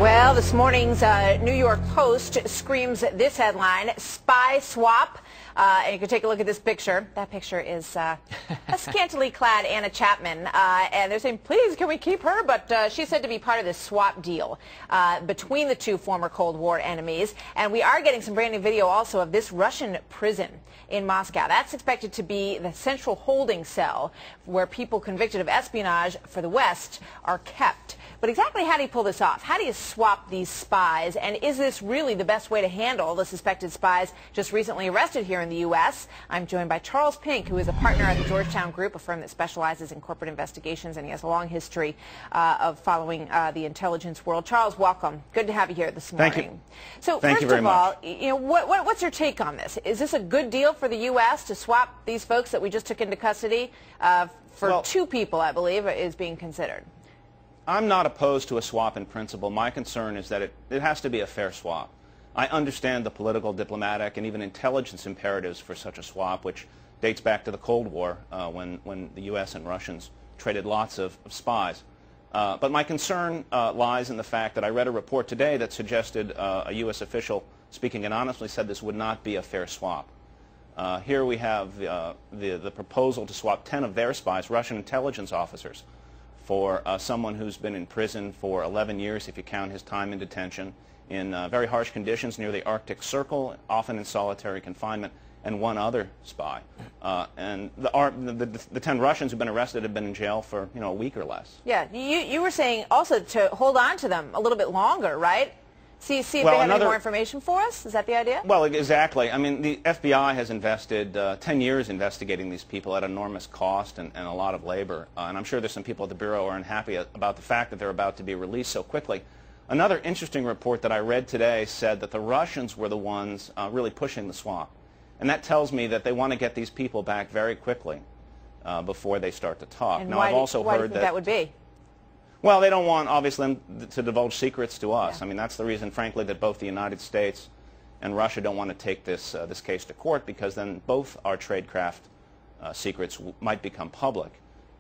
Well, this morning's New York Post screams this headline, spy swap. And you can take a look at this picture. That picture is a scantily clad Anna Chapman. And they're saying, please, can we keep her? But she's said to be part of this swap deal between the two former Cold War enemies. And we are getting some brand new video also of this Russian prison in Moscow. That's expected to be the central holding cell where people convicted of espionage for the West are kept. But exactly how do you pull this off? How do you swap these spies? And is this really the best way to handle the suspected spies just recently arrested here in the U.S.? I'm joined by Charles Pinck, who is a partner at the Georgetown Group, a firm that specializes in corporate investigations, and he has a long history of following the intelligence world. Charles, welcome. Good to have you here this morning. Thank you. So Thank first you very of all, much. What's your take on this? Is this a good deal for the U.S. to swap these folks that we just took into custody for two people, I believe, is being considered? I'm not opposed to a swap in principle. My concern is that it has to be a fair swap. I understand the political, diplomatic, and even intelligence imperatives for such a swap, which dates back to the Cold War when the U.S. and Russians traded lots of spies. But my concern lies in the fact that I read a report today that suggested a U.S. official, speaking anonymously, said this would not be a fair swap. Here we have the proposal to swap 10 of their spies, Russian intelligence officers, for someone who's been in prison for 11 years, if you count his time in detention, in very harsh conditions near the Arctic Circle, often in solitary confinement, and one other spy. And the 10 Russians who've been arrested have been in jail for a week or less. Yeah, you were saying also to hold on to them a little bit longer, right? See if they have any more information for us? Is that the idea? Well, exactly. I mean, the FBI has invested 10 years investigating these people at enormous cost and a lot of labor. And I'm sure there's some people at the Bureau who are unhappy about the fact that they're about to be released so quickly. Another interesting report that I read today said that the Russians were the ones really pushing the swap. And that tells me that they want to get these people back very quickly before they start to talk. And now, why I've also do you heard think that would be? Well, they don't want, obviously, them to divulge secrets to us. Yeah. I mean, that's the reason, frankly, that both the United States and Russia don't want to take this case to court, because then both our tradecraft secrets might become public.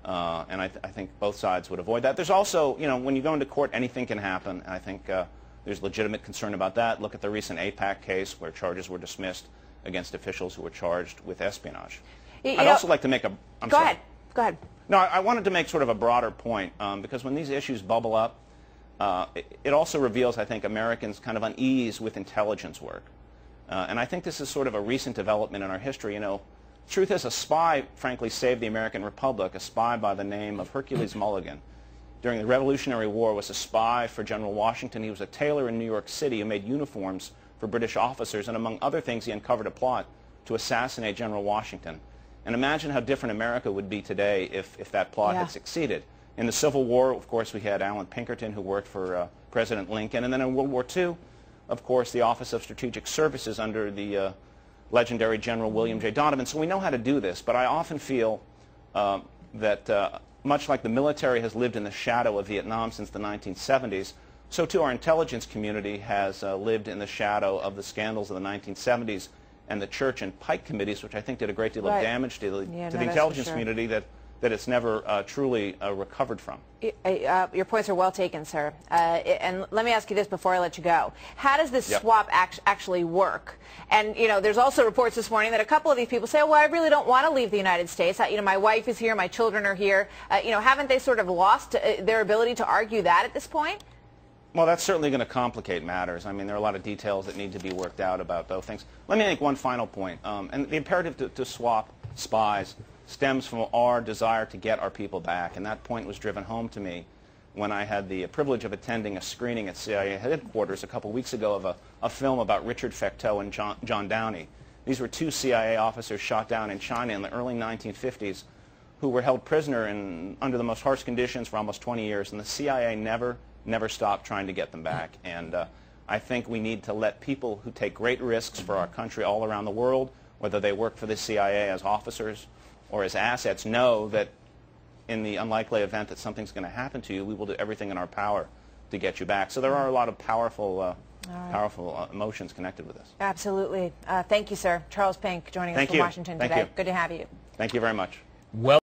And I think both sides would avoid that. There's also, when you go into court, anything can happen. And I think there's legitimate concern about that. Look at the recent APAC case where charges were dismissed against officials who were charged with espionage. I'd also like to make a... Go ahead. No, I wanted to make sort of a broader point, because when these issues bubble up, it also reveals, I think, Americans' kind of unease with intelligence work. And I think this is sort of a recent development in our history. Truth is, a spy, frankly, saved the American Republic. A spy by the name of Hercules Mulligan during the Revolutionary War was a spy for General Washington. He was a tailor in New York City who made uniforms for British officers, and among other things, he uncovered a plot to assassinate General Washington. And imagine how different America would be today if that plot had succeeded. In the Civil War, of course, we had Alan Pinkerton, who worked for President Lincoln. And then in World War II, of course, the Office of Strategic Services under the legendary General William J. Donovan. So we know how to do this. But I often feel that much like the military has lived in the shadow of Vietnam since the 1970s, so too our intelligence community has lived in the shadow of the scandals of the 1970s and the Church and Pike committees, which I think did a great deal of damage to the intelligence community that it's never truly recovered from. Your points are well taken, sir. And let me ask you this before I let you go. How does this swap actually work? And, there's also reports this morning that a couple of these people say, well, I really don't want to leave the United States. My wife is here, my children are here. Haven't they sort of lost their ability to argue that at this point? Well, that's certainly going to complicate matters. I mean, there are a lot of details that need to be worked out about those things. Let me make one final point. And the imperative to swap spies stems from our desire to get our people back. And that point was driven home to me when I had the privilege of attending a screening at CIA headquarters a couple weeks ago of a film about Richard Fecteau and John Downey. These were two CIA officers shot down in China in the early 1950s who were held prisoner under the most harsh conditions for almost 20 years. And the CIA never stopped trying to get them back. And I think we need to let people who take great risks for our country all around the world, whether they work for the CIA as officers or as assets, know that in the unlikely event that something's going to happen to you, we will do everything in our power to get you back. So there are a lot of powerful emotions connected with this. Absolutely. Thank you, sir. Charles Pinck joining us from Washington today. Good to have you. Thank you very much.